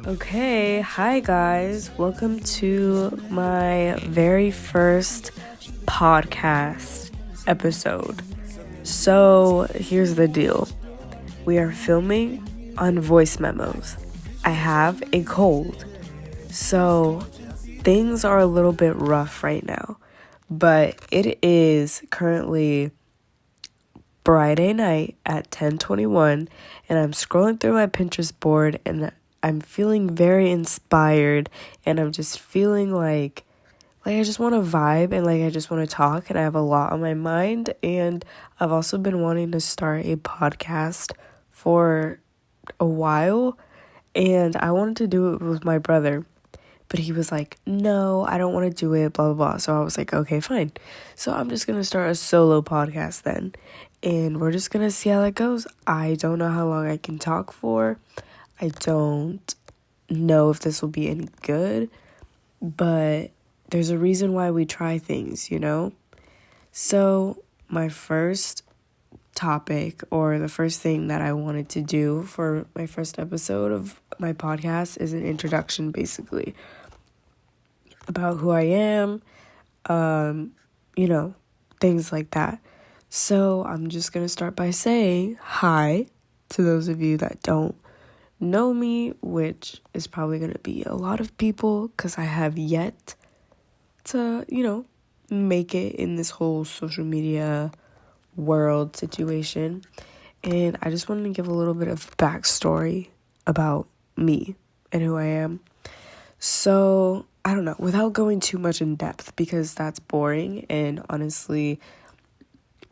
Okay, hi guys. Welcome to my very first podcast episode. So, here's the deal. We are filming on voice memos. I have a cold. So, things are a little bit rough right now. But it is currently Friday night at 10:21 and I'm scrolling through my Pinterest board and I'm feeling very inspired and I'm just feeling like I just want to vibe and I just want to talk and I have a lot on my mind, and I've also been wanting to start a podcast for a while and I wanted to do it with my brother. But he was like, no, I don't want to do it, blah, blah, blah. So I was like, okay, fine. So I'm just going to start a solo podcast then. And we're just going to see how that goes. I don't know how long I can talk for. I don't know if this will be any good. But there's a reason why we try things, you know? So my first topic, or the first thing that I wanted to do for my first episode of my podcast, is an introduction, basically, about who I am, things like that. So I'm just going to start by saying hi to those of you that don't know me, which is probably going to be a lot of people because I have yet to, make it in this whole social media world situation. And I just wanted to give a little bit of backstory about me and who I am. So, I don't know, without going too much in depth because that's boring, and honestly,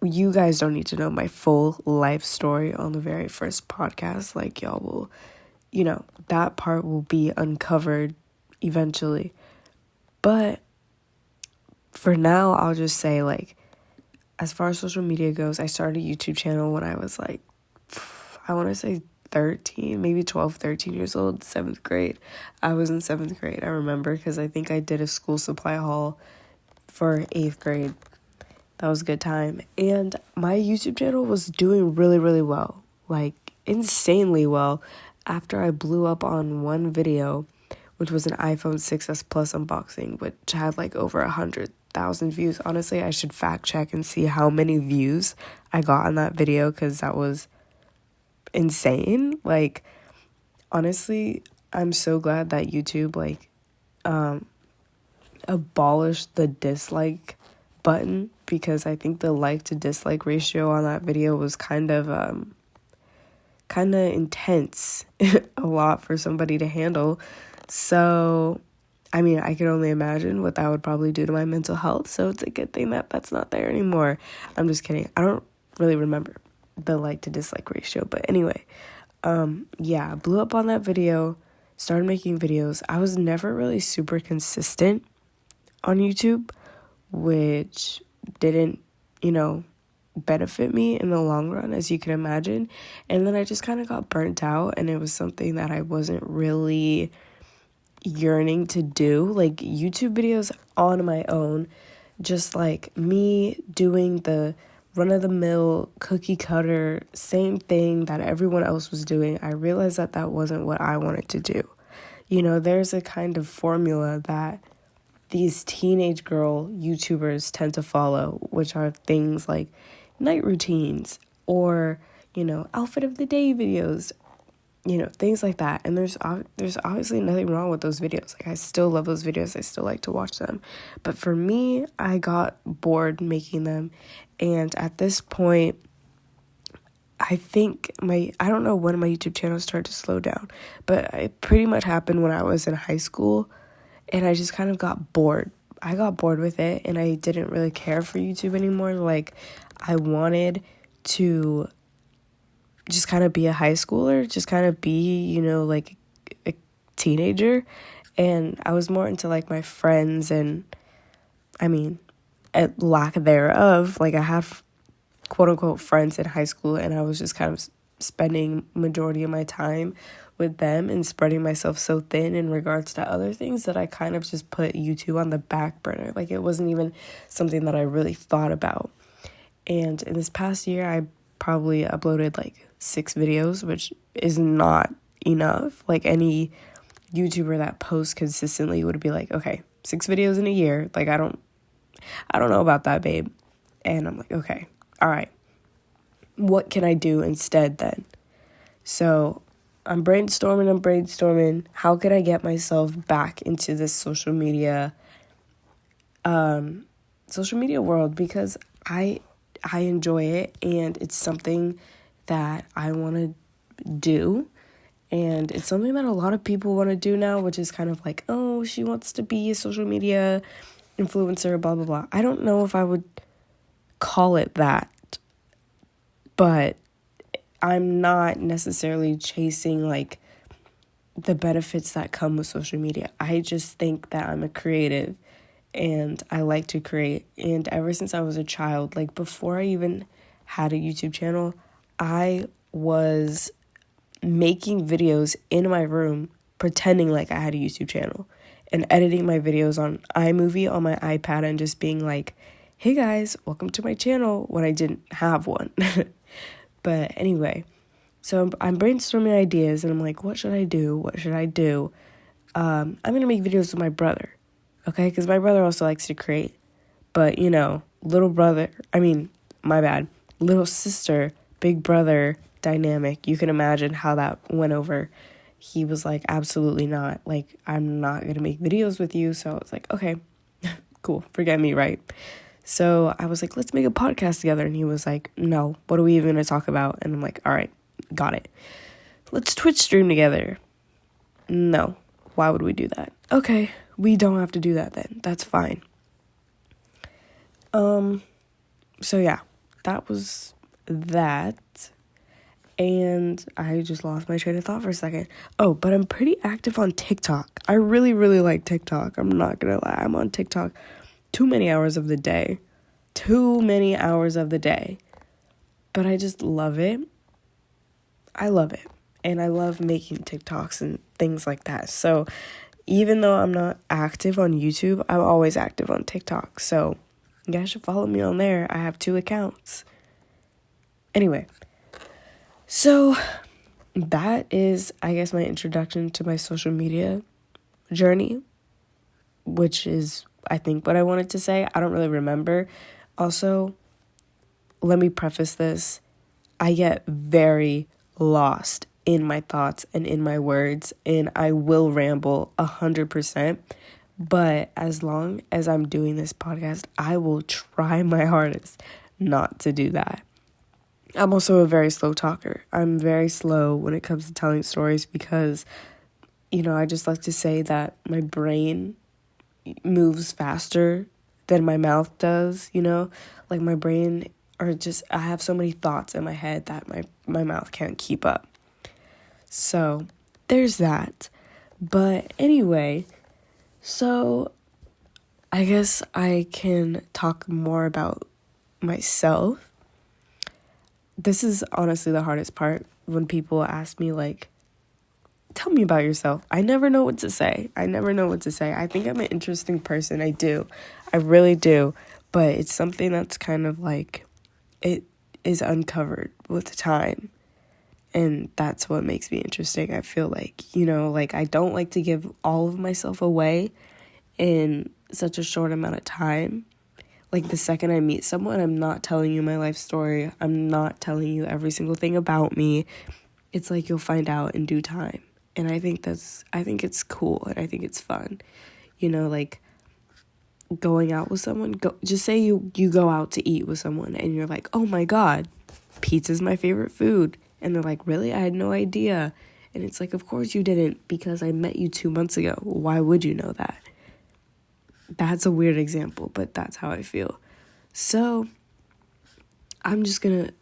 you guys don't need to know my full life story on the very first podcast. Like, y'all will, that part will be uncovered eventually. But for now, I'll just say, as far as social media goes, I started a YouTube channel when I was I want to say 13, maybe 12, 13 years old, 7th grade. I was in 7th grade, I remember, because I think I did a school supply haul for 8th grade. That was a good time. And my YouTube channel was doing really, really well, insanely well, after I blew up on one video, which was an iPhone 6s Plus unboxing, which had over 100,000 views. Honestly, I should fact check and see how many views I got on that video, because that was insane. Honestly, I'm so glad that YouTube abolished the dislike button, because I think the like to dislike ratio on that video was kind of intense, a lot for somebody to handle. So I mean, I can only imagine what that would probably do to my mental health. So it's a good thing that that's not there anymore. I'm just kidding. I don't really remember the like to dislike ratio. But anyway, I blew up on that video, started making videos. I was never really super consistent on YouTube, which didn't, benefit me in the long run, as you can imagine. And then I just kind of got burnt out, and it was something that I wasn't really yearning to do. YouTube videos on my own, just me doing the run-of-the-mill cookie cutter same thing that everyone else was doing. I realized that that wasn't what I wanted to do. There's a kind of formula that these teenage girl YouTubers tend to follow, which are things like night routines or outfit of the day videos, things like that. And there's obviously nothing wrong with those videos. I still love those videos. I still like to watch them. But for me, I got bored making them. And at this point, I think I don't know when my YouTube channel started to slow down, but it pretty much happened when I was in high school, and I just kind of got bored. I got bored with it, and I didn't really care for YouTube anymore. I wanted to just kind of be a high schooler, just kind of be, a teenager. And I was more into my friends, and I mean, at lack thereof, I had quote unquote friends in high school, and I was just kind of spending majority of my time with them and spreading myself so thin in regards to other things that I kind of just put YouTube on the back burner. It wasn't even something that I really thought about. And in this past year, I probably uploaded 6 videos, which is not enough. Like any YouTuber that posts consistently would be like, okay, 6 videos in a year. Like I don't know about that, babe. And I'm like, okay, all right. What can I do instead then? So I'm brainstorming. How can I get myself back into this social media world? Because I enjoy it, and it's something that I want to do. And it's something that a lot of people want to do now, which is kind of like, oh, she wants to be a social media influencer, blah, blah, blah. I don't know if I would call it that, but I'm not necessarily chasing like the benefits that come with social media. I just think that I'm a creative and I like to create. And ever since I was a child, like before I even had a YouTube channel, I was making videos in my room pretending like I had a YouTube channel and editing my videos on iMovie on my iPad and just being like, hey guys, welcome to my channel, when I didn't have one. But anyway, so I'm brainstorming ideas and I'm like, what should I do? I'm going to make videos with my brother, okay? Because my brother also likes to create. But, little sister, big brother dynamic. You can imagine how that went over. He was like, absolutely not. Like, I'm not going to make videos with you. So I was like, okay, cool. Forget me, right? So I was like, let's make a podcast together. And he was like, no, what are we even going to talk about? And I'm like, all right, got it. Let's Twitch stream together. No, why would we do that? Okay, we don't have to do that then. That's fine. So yeah, that was that. And I just lost my train of thought for a second. Oh, but I'm pretty active on TikTok. I really, really like TikTok. I'm not going to lie. I'm on TikTok too many hours of the day. But I just love it. I love it. And I love making TikToks and things like that. So even though I'm not active on YouTube, I'm always active on TikTok. So you guys should follow me on there. I have 2 accounts. Anyway, so that is, I guess, my introduction to my social media journey, which is, I think, what I wanted to say. I don't really remember. Also, let me preface this. I get very lost in my thoughts and in my words, and I will ramble 100%. But as long as I'm doing this podcast, I will try my hardest not to do that. I'm also a very slow talker. I'm very slow when it comes to telling stories because, I just like to say that my brain moves faster than my mouth does, like my brain I have so many thoughts in my head that my mouth can't keep up. So there's that. But anyway, so I guess I can talk more about myself. This is honestly the hardest part when people ask me, like, tell me about yourself. I never know what to say. I think I'm an interesting person. I do. I really do. But it's something that's kind of like, it is uncovered with time. And that's what makes me interesting. I feel like, I don't like to give all of myself away in such a short amount of time. Like the second I meet someone, I'm not telling you my life story. I'm not telling you every single thing about me. It's like you'll find out in due time. And I think it's cool and I think it's fun. Like going out with someone, just say you go out to eat with someone and you're like, oh my God, pizza's my favorite food. And they're like, really? I had no idea. And it's like, of course you didn't, because I met you 2 months ago. Why would you know that? That's a weird example, but that's how I feel. So I'm just going to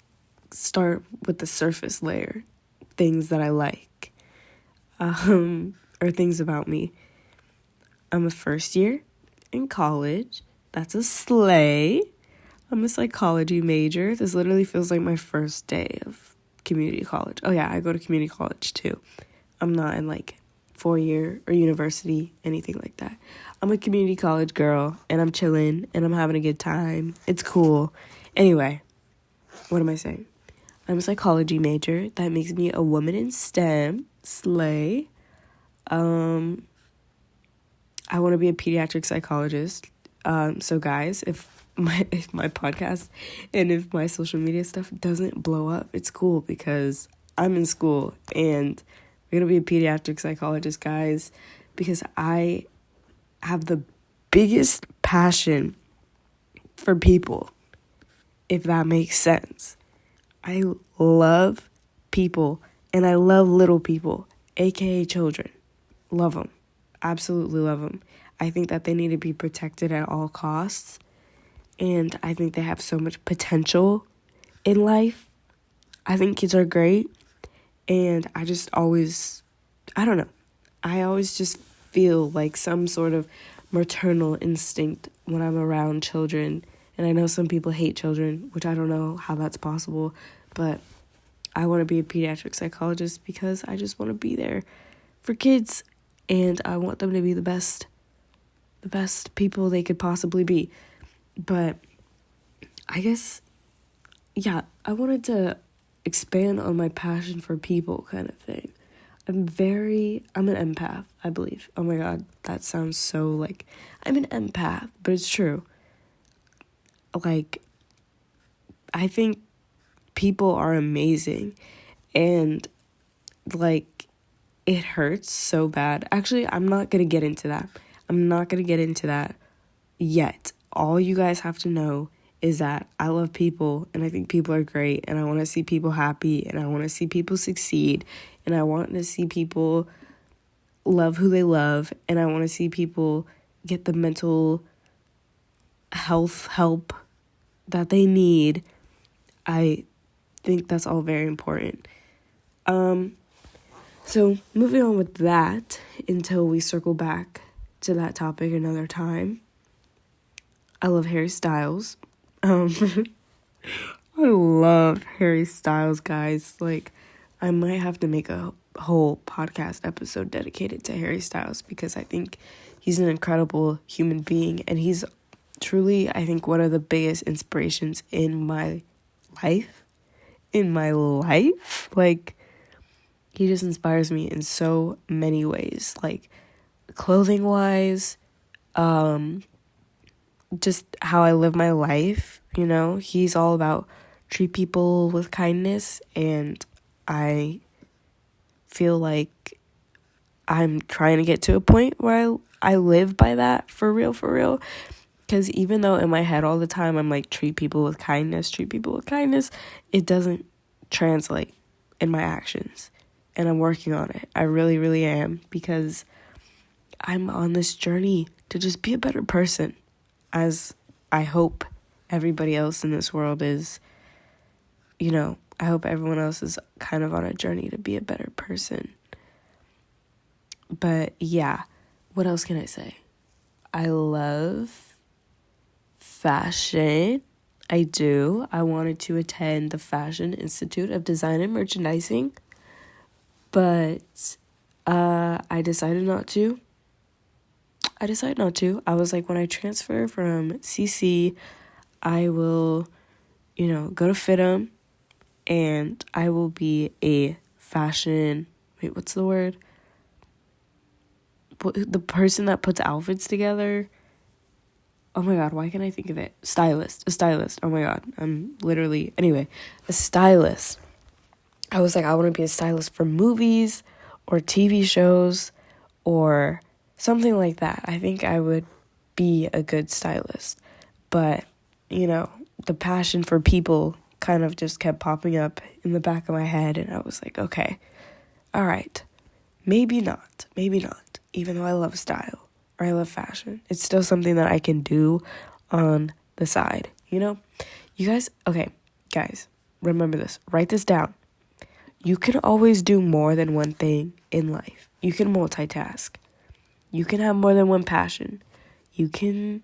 start with the surface layer, things that I like, or things about me. I'm a first year in college. That's a slay. I'm a psychology major. This literally feels like my first day of community college. Oh yeah, I go to community college too. I'm not in like 4-year or university, anything like that. I'm a community college girl and I'm chilling and I'm having a good time. It's cool. Anyway, what am I saying? I'm a psychology major. That makes me a woman in STEM. Slay. I want to be a pediatric psychologist. So guys, if my podcast and if my social media stuff doesn't blow up, it's cool because I'm in school and I'm going to be a pediatric psychologist, guys, because I have the biggest passion for people, if that makes sense. I love people and I love little people, aka children. Love them. Absolutely love them. I think that they need to be protected at all costs. And I think they have so much potential in life. I think kids are great. And I just always, I don't know. I always just feel like some sort of maternal instinct when I'm around children. And I know some people hate children, which I don't know how that's possible. But I want to be a pediatric psychologist because I just want to be there for kids. And I want them to be the best people they could possibly be. But I guess, yeah, I wanted to expand on my passion for people kind of thing. I'm an empath, I believe. Oh my God, that sounds so like, I'm an empath, but it's true. Like, I think people are amazing and like, it hurts so bad. Actually, I'm not going to get into that yet. All you guys have to know is that I love people and I think people are great and I want to see people happy and I want to see people succeed and I want to see people love who they love and I want to see people get the mental health help that they need. I think that's all very important. So moving on with that until we circle back to that topic another time. I love Harry Styles. I love Harry Styles, guys. Like, I might have to make a whole podcast episode dedicated to Harry Styles because I think he's an incredible human being and he's truly, I think, one of the biggest inspirations in my life. Like, he just inspires me in so many ways, like clothing wise, just how I live my life, you know. He's all about treat people with kindness and I feel like I'm trying to get to a point where I live by that for real. Because even though in my head all the time I'm like, treat people with kindness, it doesn't translate in my actions. And I'm working on it. I really, really am. Because I'm on this journey to just be a better person. As I hope everybody else in this world is, you know, I hope everyone else is kind of on a journey to be a better person. But yeah, what else can I say? I love fashion. I do. I wanted to attend the Fashion Institute of Design and Merchandising, but I decided not to. I was like, when I transfer from CC, I will, go to FITM, and I will be a fashion, what's the word? The person that puts outfits together. Oh my God, why can't I think of it? A stylist. Oh my God, a stylist. I was like, I want to be a stylist for movies or TV shows or something like that. I think I would be a good stylist. But, the passion for people kind of just kept popping up in the back of my head. And I was like, okay, all right, maybe not. Even though I love style or I love fashion, it's still something that I can do on the side, You guys, okay, guys, remember this. Write this down. You can always do more than one thing in life. You can multitask. You can have more than one passion. You can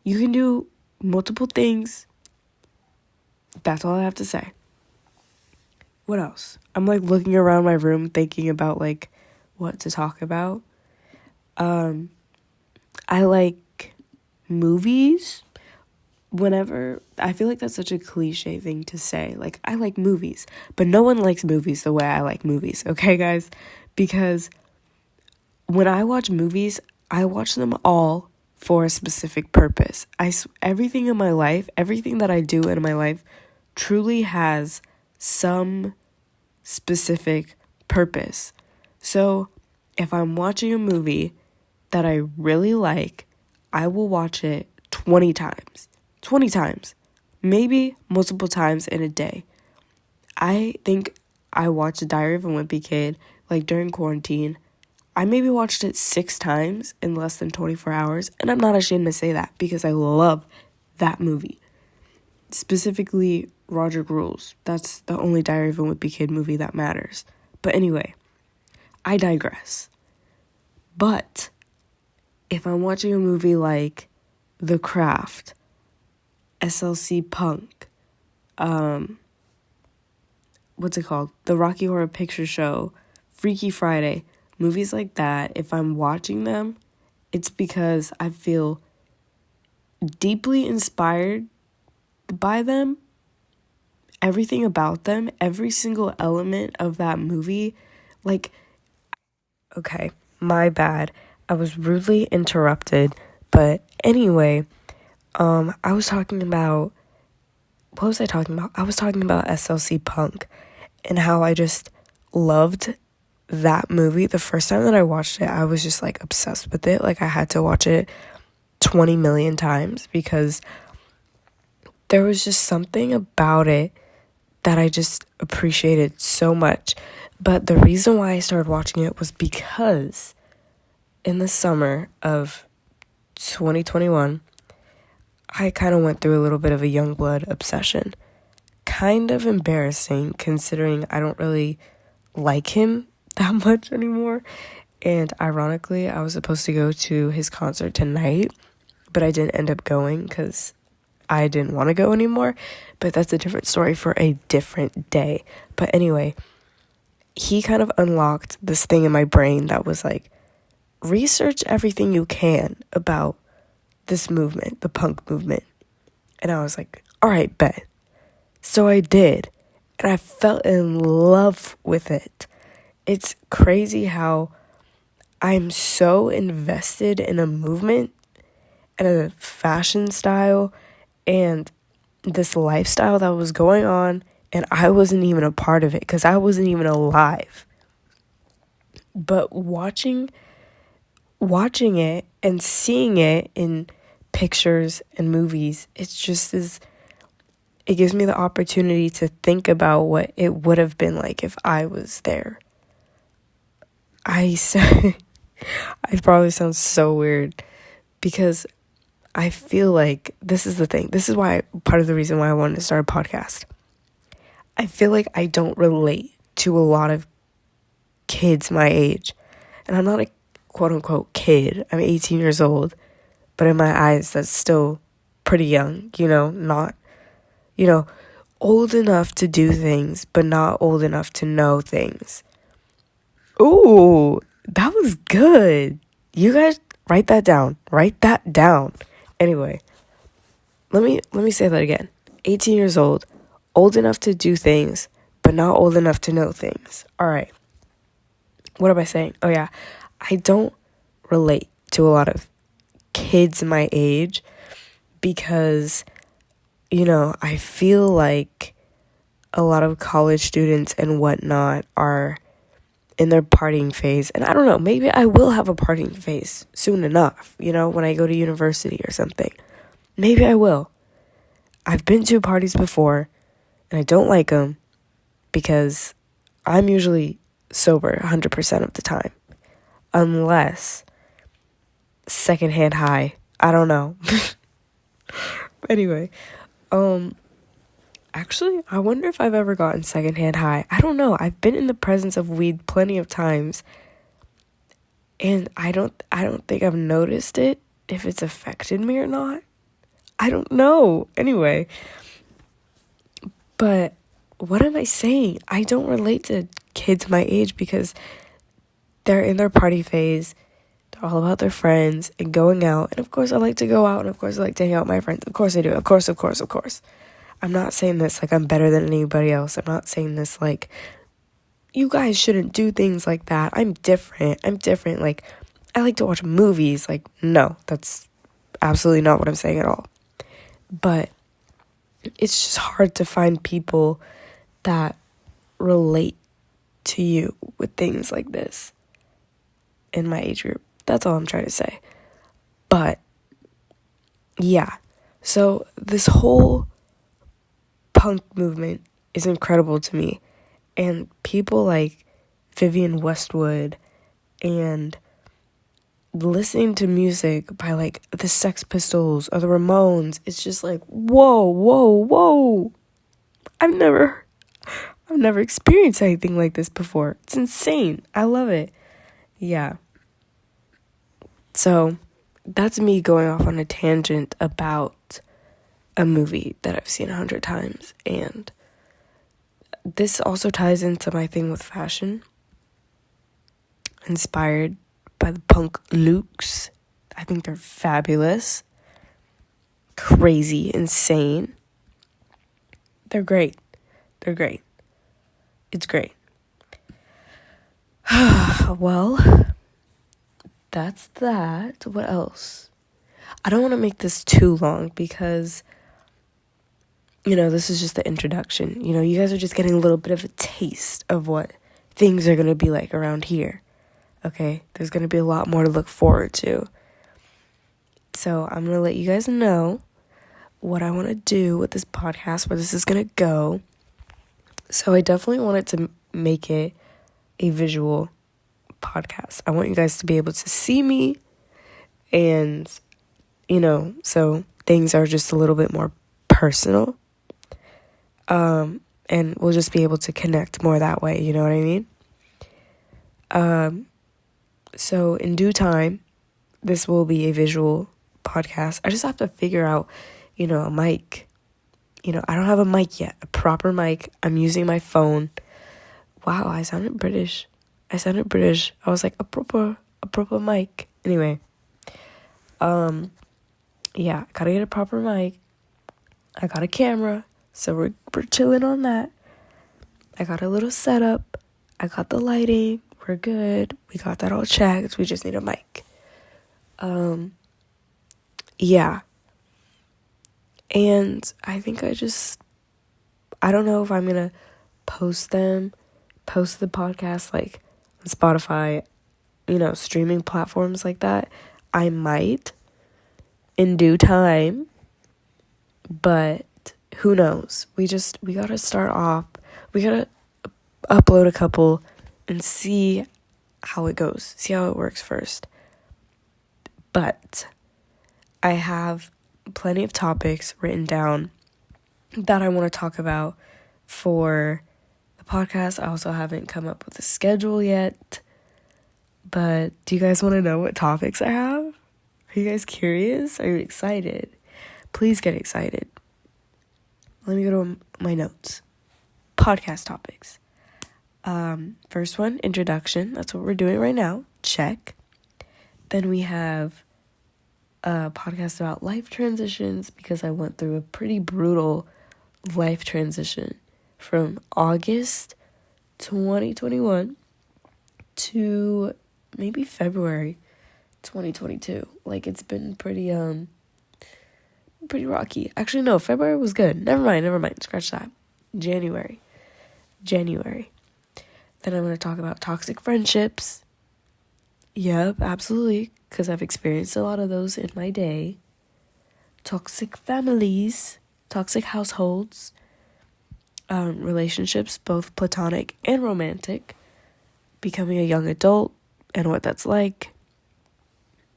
do multiple things. That's all I have to say. What else? I'm like looking around my room thinking about like what to talk about. I like movies, whenever, I feel like that's such a cliche thing to say. Like, I like movies, but no one likes movies the way I like movies, okay, guys? Because when I watch movies, I watch them all for a specific purpose. Everything in my life, everything that I do in my life truly has some specific purpose. So if I'm watching a movie that I really like, I will watch it 20 times. 20 times. Maybe multiple times in a day. I think I watched Diary of a Wimpy Kid like during quarantine. I maybe watched it 6 times in less than 24 hours, and I'm not ashamed to say that because I love that movie. Specifically, Roger Gruhl's. That's the only Diary of a Wimpy Kid movie that matters. But anyway, I digress. But if I'm watching a movie like The Craft, SLC Punk, what's it called? The Rocky Horror Picture Show, Freaky Friday, movies like that, if I'm watching them, it's because I feel deeply inspired by them. Everything about them, every single element of that movie, like, okay, my bad. I was rudely interrupted, but anyway, I was talking about, what was I talking about? I was talking about SLC Punk and how I just loved that movie. The first time that I watched it, I was just like obsessed with it. Like I had to watch it 20 million times because there was just something about it that I just appreciated so much. But the reason why I started watching it was because in the summer of 2021, I kind of went through a little bit of a Youngblood obsession. Kind of embarrassing considering I don't really like him that much anymore. And ironically, I was supposed to go to his concert tonight, but I didn't end up going because I didn't want to go anymore. But that's a different story for a different day. But anyway, he kind of unlocked this thing in my brain that was like, research everything you can about this movement, the punk movement. And I was like, all right, bet. So I did. And I fell in love with it. It's crazy how I'm so invested in a movement and a fashion style and this lifestyle that was going on, and I wasn't even a part of it because I wasn't even alive. But watching it and seeing it in pictures and movies, it's just it gives me the opportunity to think about what it would have been like if I was there. I probably sound so weird because I feel like this is the thing. This is why, part of the reason why I wanted to start a podcast. I feel like I don't relate to a lot of kids my age. And I'm not a quote unquote kid. I'm 18 years old. But in my eyes, that's still pretty young, not, old enough to do things, but not old enough to know things. Ooh, that was good. You guys write that down. Anyway, let me say that again. 18 years old enough to do things, but not old enough to know things. All right. What am I saying? Oh yeah, I don't relate to a lot of kids my age because, I feel like a lot of college students and whatnot are in their partying phase. And I don't know, maybe I will have a partying phase soon enough, when I go to university or something. Maybe I will. I've been to parties before, and I don't like them because I'm usually sober 100% of the time. Unless secondhand high. I don't know. Anyway, actually, I wonder if I've ever gotten secondhand high. I don't know. I've been in the presence of weed plenty of times, and I don't think I've noticed it, if it's affected me or not. I don't know. Anyway, but what am I saying? I don't relate to kids my age because they're in their party phase. They're all about their friends and going out. And of course, I like to go out. And of course, I like to hang out with my friends. Of course I do. Of course, of course, of course. I'm not saying this like I'm better than anybody else. I'm not saying this like, you guys shouldn't do things like that. I'm different. Like, I like to watch movies. Like, no, that's absolutely not what I'm saying at all. But it's just hard to find people that relate to you with things like this in my age group. That's all I'm trying to say. But yeah, so this whole punk movement is incredible to me, and people like Vivienne Westwood and listening to music by like the Sex Pistols or the Ramones, it's just like, whoa. I've never experienced anything like this before. It's insane. I love it. Yeah. So that's me going off on a tangent about a movie that I've seen 100 times. And this also ties into my thing with fashion. Inspired by the punk looks. I think they're fabulous. Crazy, insane. They're great. It's great. Well, that's that. What else? I don't want to make this too long because, this is just the introduction. You guys are just getting a little bit of a taste of what things are going to be like around here. Okay? There's going to be a lot more to look forward to. So I'm going to let you guys know what I want to do with this podcast, where this is going to go. So I definitely wanted to make it a visual podcast. I want you guys to be able to see me, and so things are just a little bit more personal, and we'll just be able to connect more that way, you know what I mean? So in due time, this will be a visual podcast. I just have to figure out a mic. I don't have a mic yet, a proper mic. I'm using my phone. Wow, I sounded British. I was like, a proper mic. Anyway, yeah, gotta get a proper mic. I got a camera, so we're chilling on that. I got a little setup. I got the lighting. We're good. We got that all checked. We just need a mic. Yeah. And I think I don't know if I'm going to post the podcast like on Spotify, streaming platforms like that. I might in due time, but who knows? We got to start off. We got to upload a couple and see how it goes. See how it works first. But I have plenty of topics written down that I want to talk about for the podcast. I also haven't come up with a schedule yet. But do you guys want to know what topics I have? Are you guys curious? Are you excited? Please get excited. Let me go to my notes. Podcast topics. First one, introduction. That's what we're doing right now. Check. Then we have a podcast about life transitions, because I went through a pretty brutal life transition from August 2021 to maybe February 2022. Like, it's been pretty rocky. Actually, no, February was good. Never mind. Scratch that. January. Then I'm going to talk about toxic friendships. Yep, absolutely, because I've experienced a lot of those in my day. Toxic families, toxic households, relationships, both platonic and romantic, becoming a young adult and what that's like,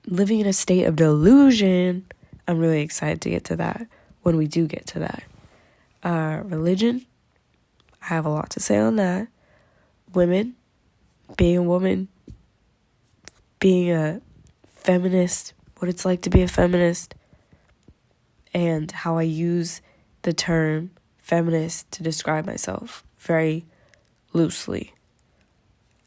living in a state of delusion. I'm really excited to get to that when we do get to that. Religion, I have a lot to say on that. Women, being a woman, being a feminist, what it's like to be a feminist, and how I use the term feminist to describe myself very loosely.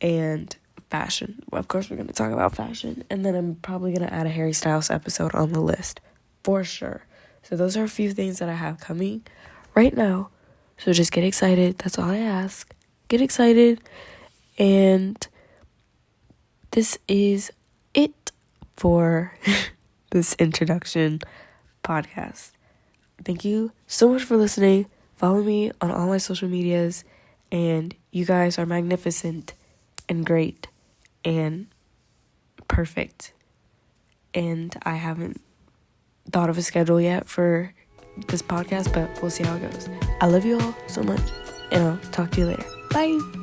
And fashion. Of course, we're going to talk about fashion. And then I'm probably going to add a Harry Styles episode on the list. For sure. So those are a few things that I have coming right now. So just get excited. That's all I ask. Get excited. And this is it for this introduction podcast. Thank you so much for listening. Follow me on all my social medias. And you guys are magnificent and great and perfect. And I haven't thought of a schedule yet for this podcast, but we'll see how it goes. I love you all so much, and I'll talk to you later. Bye.